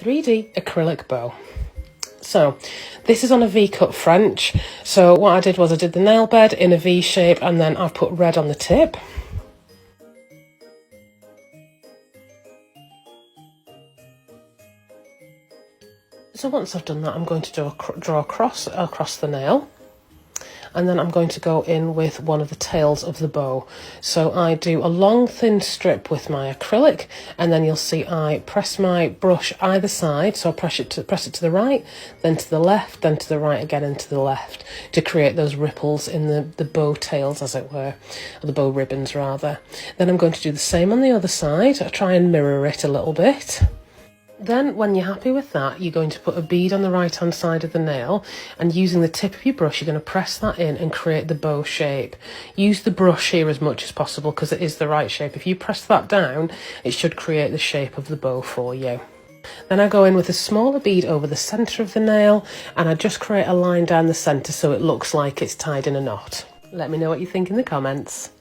3D acrylic bow. So this is on a V-cut French. So what I did was I did the nail bed in a V shape, and then I've put red on the tip. So once I've done that, I'm going to draw a cross across the nail, and then I'm going to go in with one of the tails of the bow. So I do a long thin strip with my acrylic, and then you'll see I press my brush either side. So I press it to the right, then to the left, then to the right again, and to the left, to create those ripples in the bow tails, as it were, or the bow ribbons rather. Then I'm going to do the same on the other side. I try and mirror it a little bit. Then when you're happy with that, you're going to put a bead on the right hand side of the nail, and using the tip of your brush, you're going to press that in and create the bow shape. Use the brush here as much as possible because it is the right shape. If you press that down, it should create the shape of the bow for you. Then I go in with a smaller bead over the centre of the nail, and I just create a line down the centre so it looks like it's tied in a knot. Let me know what you think in the comments.